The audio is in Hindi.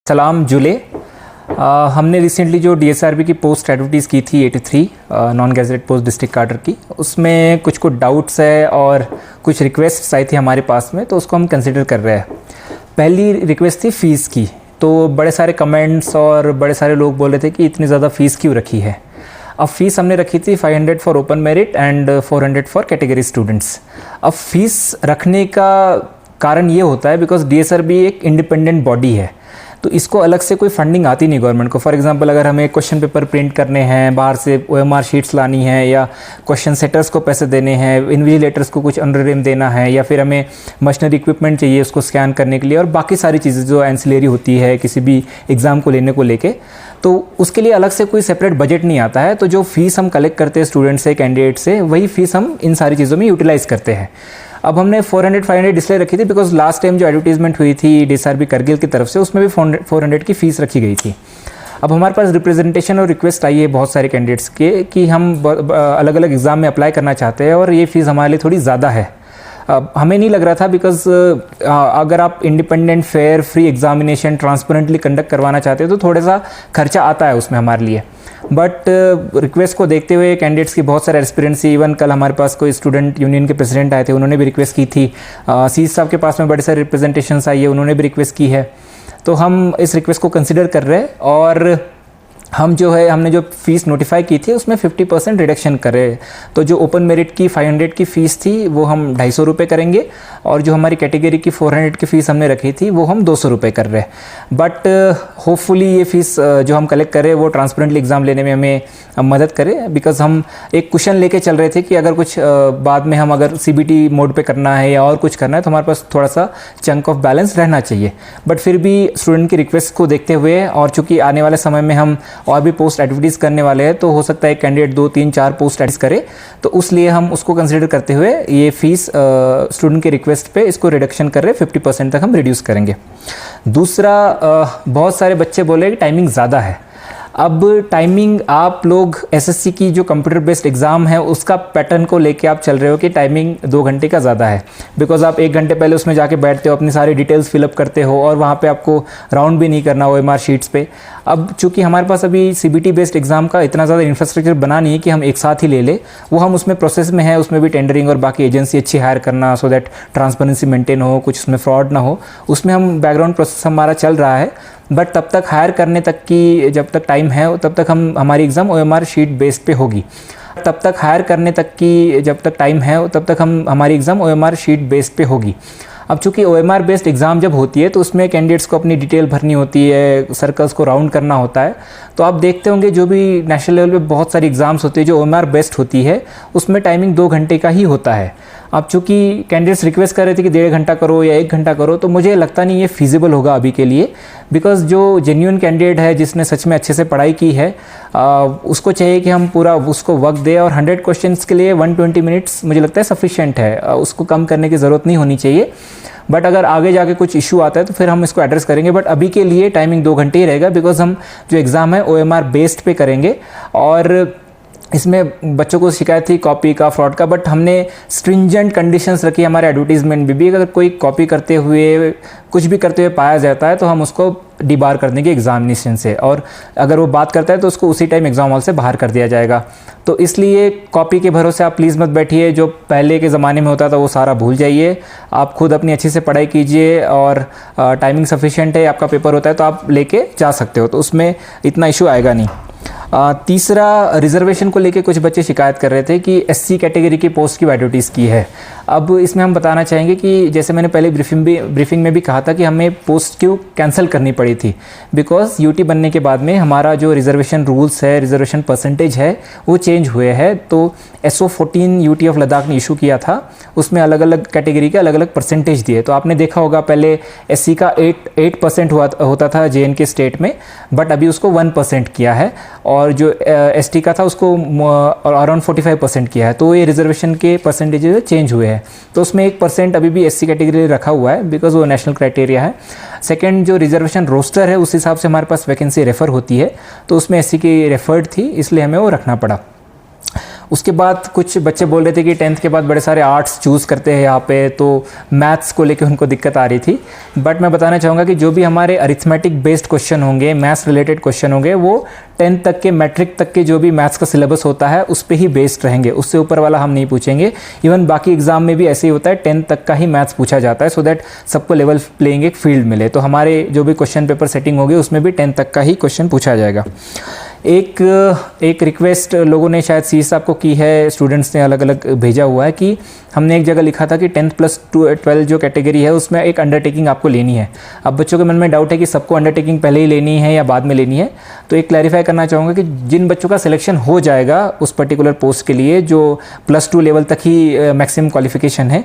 सलाम जुले। हमने रिसेंटली जो डीएसआरबी की पोस्ट एडवर्टीज़ की थी 83 नॉन गैजेटेड पोस्ट डिस्ट्रिक्ट कार्डर की, उसमें कुछ डाउट्स है और कुछ रिक्वेस्ट्स आई थी हमारे पास में, तो उसको हम कंसिडर कर रहे हैं। पहली रिक्वेस्ट थी फ़ीस की। तो बड़े सारे कमेंट्स और बड़े सारे लोग बोल रहे थे कि इतनी ज़्यादा फ़ीस क्यों रखी है। अब फ़ीस हमने रखी थी 500 for open merit and 400 for category students. अब फ़ीस रखने का कारण ये होता है बिकॉज डीएसआरबी एक इंडिपेंडेंट बॉडी है, तो इसको अलग से कोई फंडिंग आती नहीं गवर्नमेंट को। फॉर एग्जांपल अगर हमें क्वेश्चन पेपर प्रिंट करने हैं, बाहर से ओएमआर शीट्स लानी है, या क्वेश्चन सेटर्स को पैसे देने हैं, इन्विजिलेटर्स को कुछ अंडररिम देना है, या फिर हमें मशीनरी इक्विपमेंट चाहिए उसको स्कैन करने के लिए, और बाकी सारी चीज़ें जो एंसिलरी होती है किसी भी एग्ज़ाम को लेने को लेके, तो उसके लिए अलग से कोई सेपरेट बजट नहीं आता है। तो जो फ़ीस हम कलेक्ट करते हैं स्टूडेंट से, कैंडिडेट से, वही फ़ीस हम इन सारी चीज़ों में यूटिलाइज़ करते हैं। अब हमने 400-500 इसलिए रखी थी बिकॉज लास्ट टाइम जो एडवर्टीजमेंट हुई थी डीएसआरबी करगिल की तरफ से, उसमें भी 400 की फ़ीस रखी गई थी। अब हमारे पास रिप्रेजेंटेशन और रिक्वेस्ट आई है बहुत सारे कैंडिडेट्स के कि हम अलग अलग एग्ज़ाम में अप्लाई करना चाहते हैं और ये फ़ीस हमारे लिए थोड़ी ज़्यादा है। हमें नहीं लग रहा था बिकॉज अगर आप independent fair free examination transparently conduct करवाना चाहते हो तो थोड़ा सा खर्चा आता है उसमें हमारे लिए। बट रिक्वेस्ट को देखते हुए कैंडिडेट्स की बहुत सारे एक्सपीरियंस, इवन कल हमारे पास कोई स्टूडेंट यूनियन के प्रेसिडेंट आए थे, उन्होंने भी रिक्वेस्ट की थी। सी साहब के पास में बड़े सारे रिप्रेजेंटेशंस आई है, उन्होंने भी रिक्वेस्ट की है। तो हम इस रिक्वेस्ट को कंसिडर कर रहे हैं और हम जो है हमने जो फ़ीस नोटिफाई की थी उसमें 50% रिडक्शन करे। तो जो ओपन मेरिट की 500 की फ़ीस थी वो हम 250 रुपये करेंगे, और जो हमारी कैटेगरी की 400 की फ़ीस हमने रखी थी वो हम 200 रुपये कर रहे हैं। बट होपफुली ये फ़ीस जो हम कलेक्ट करें वो ट्रांसपेरेंटली एग्ज़ाम लेने में हमें मदद करे, बिकॉज हम एक क्वेश्चन लेके चल रहे थे कि अगर कुछ बाद में हम अगर सीबीटी मोड पे करना है या और कुछ करना है तो हमारे पास थोड़ा सा चंक ऑफ बैलेंस रहना चाहिए। बट फिर भी स्टूडेंट की रिक्वेस्ट को देखते हुए, और चूँकि आने वाले समय में हम और भी पोस्ट एडवर्टीज़ करने वाले हैं, तो हो सकता है कैंडिडेट 2, 3, 4 पोस्ट एडवर्टीज़ करे, तो उसलिए हम उसको कंसिडर करते हुए ये फ़ीस स्टूडेंट के रिक्वेस्ट पे इसको रिडक्शन कर रहे हैं, 50% तक हम रिड्यूस करेंगे। दूसरा, बहुत सारे बच्चे बोले कि टाइमिंग ज़्यादा है। अब टाइमिंग आप लोग एसएससी की जो कंप्यूटर बेस्ड एग्ज़ाम है उसका पैटर्न को लेके आप चल रहे हो कि टाइमिंग 2 घंटे का ज़्यादा है, बिकॉज आप 1 घंटे पहले उसमें जाके बैठते हो, अपनी सारी डिटेल्स फिलअप करते हो, और वहाँ पे आपको राउंड भी नहीं करना ओएमआर शीट्स पे। अब चूंकि हमारे पास अभी सीबीटी बेस्ड एग्ज़ाम का इतना ज़्यादा इंफ्रास्ट्रक्चर बना नहीं है कि हम एक साथ ही ले ले, वो हम उसमें प्रोसेस में है, उसमें भी टेंडरिंग और बाकी एजेंसी अच्छी हायर करना सो दैट ट्रांसपेरेंसी मेंटेन हो, कुछ उसमें फ्रॉड ना हो, उसमें हम बैकग्राउंड प्रोसेस हमारा चल रहा है। बट तब तक हायर करने तक की जब तक टाइम है तब तक हमारी एग्ज़ाम ओएमआर शीट बेस्ड पे होगी। तब तक हायर करने तक की जब तक टाइम है तब तक हमारी एग्ज़ाम ओएमआर शीट बेस्ड पे होगी। अब चूंकि ओएमआर बेस्ड एग्ज़ाम जब होती है तो उसमें कैंडिडेट्स को अपनी डिटेल भरनी होती है, सर्कल्स को राउंड करना होता है। तो आप देखते होंगे जो भी नेशनल लेवल पे बहुत सारी एग्ज़ाम्स होती है जो ओएमआर बेस्ड होती है उसमें टाइमिंग 2 घंटे का ही होता है। अब चूंकि कैंडिडेट्स रिक्वेस्ट कर रहे थे कि 1.5 घंटा करो या 1 घंटा करो, तो मुझे लगता नहीं ये फिजिबल होगा अभी के लिए, बिकॉज जो जेन्युइन कैंडिडेट है जिसने सच में अच्छे से पढ़ाई की है उसको चाहिए कि हम पूरा उसको वक्त दें, और 100 क्वेश्चंस के लिए 120 मिनट्स मुझे लगता है सफिशिएंट है, उसको कम करने की ज़रूरत नहीं होनी चाहिए। बट अगर आगे जाके कुछ इशू आता है तो फिर हम इसको एड्रेस करेंगे, बट अभी के लिए टाइमिंग 2 घंटे ही रहेगा, बिकॉज हम जो एग्ज़ाम है ओएमआर बेस्ड पे करेंगे। और इसमें बच्चों को शिकायत थी कॉपी का, फ्रॉड का, बट हमने स्ट्रिंजेंट कंडीशंस रखी हमारे एडवर्टीजमेंट में भी। अगर कोई कॉपी करते हुए कुछ भी करते हुए पाया जाता है तो हम उसको डिबार कर देंगे एग्जामिनेशन से, और अगर वो बात करता है तो उसको उसी टाइम एग्जाम हॉल से बाहर कर दिया जाएगा। तो इसलिए कॉपी के भरोसे आप प्लीज़ मत बैठिए, जो पहले के ज़माने में होता था वो सारा भूल जाइए। आप खुद अपनी अच्छे से पढ़ाई कीजिए, और टाइमिंग सफिशिएंट है, आपका पेपर होता है तो आप लेके जा सकते हो, तो उसमें इतना इशू आएगा नहीं। तीसरा, रिजर्वेशन को लेके कुछ बच्चे शिकायत कर रहे थे कि एससी कैटेगरी की पोस्ट की एडवर्टीज़ की है। अब इसमें हम बताना चाहेंगे कि जैसे मैंने पहले ब्रीफिंग में भी कहा था कि हमें पोस्ट क्यों कैंसिल करनी पड़ी थी, बिकॉज यूटी बनने के बाद में हमारा जो रिजर्वेशन रूल्स है, रिजर्वेशन परसेंटेज है, वो चेंज हुए हैं। तो SO14 यूटी ऑफ लद्दाख ने इशू किया था, उसमें अलग अलग कैटेगरी के अलग अलग परसेंटेज दिए। तो आपने देखा होगा पहले एससी का 8% होता था JNK स्टेट में, बट अभी उसको 1% किया है, और जो एसटी का था उसको अराउंड 45% किया है। तो ये रिजर्वेशन के परसेंटेज चेंज हुए हैं। तो उसमें 1% अभी भी एससी कैटेगरी रखा हुआ है, बिकॉज वो नेशनल क्राइटेरिया है। सेकंड, जो रिजर्वेशन रोस्टर है उस हिसाब से हमारे पास वैकेंसी रेफर होती है, तो उसमें एससी की रेफर्ड थी, इसलिए हमें वो रखना पड़ा। उसके बाद कुछ बच्चे बोल रहे थे कि 10th के बाद बड़े सारे आर्ट्स चूज़ करते हैं यहाँ पे, तो मैथ्स को लेके उनको दिक्कत आ रही थी। बट मैं बताना चाहूँगा कि जो भी हमारे अरिथमेटिक बेस्ड क्वेश्चन होंगे, मैथ्स रिलेटेड क्वेश्चन होंगे, वो 10th तक के मैट्रिक तक के जो भी मैथ्स का सिलेबस होता है उस पर ही बेस्ड रहेंगे, उससे ऊपर वाला हम नहीं पूछेंगे। इवन बाकी एग्जाम में भी ऐसे ही होता है, 10th तक का ही मैथ्स पूछा जाता है, सो दैट सबको लेवल प्लेइंग एक फील्ड मिले। तो हमारे जो भी क्वेश्चन पेपर सेटिंग होगी उसमें भी 10th तक का ही क्वेश्चन पूछा जाएगा। एक रिक्वेस्ट लोगों ने शायद सी साहब को की है, स्टूडेंट्स ने अलग अलग भेजा हुआ है कि हमने एक जगह लिखा था कि 10th प्लस 12 जो कैटेगरी है उसमें एक अंडरटेकिंग आपको लेनी है। अब बच्चों के मन में डाउट है कि सबको अंडरटेकिंग पहले ही लेनी है या बाद में लेनी है, तो एक क्लैरिफाई करना चाहूँगा कि जिन बच्चों का सिलेक्शन हो जाएगा उस पर्टिकुलर पोस्ट के लिए, जो +2 लेवल तक ही मैक्सिमम क्वालिफिकेशन है,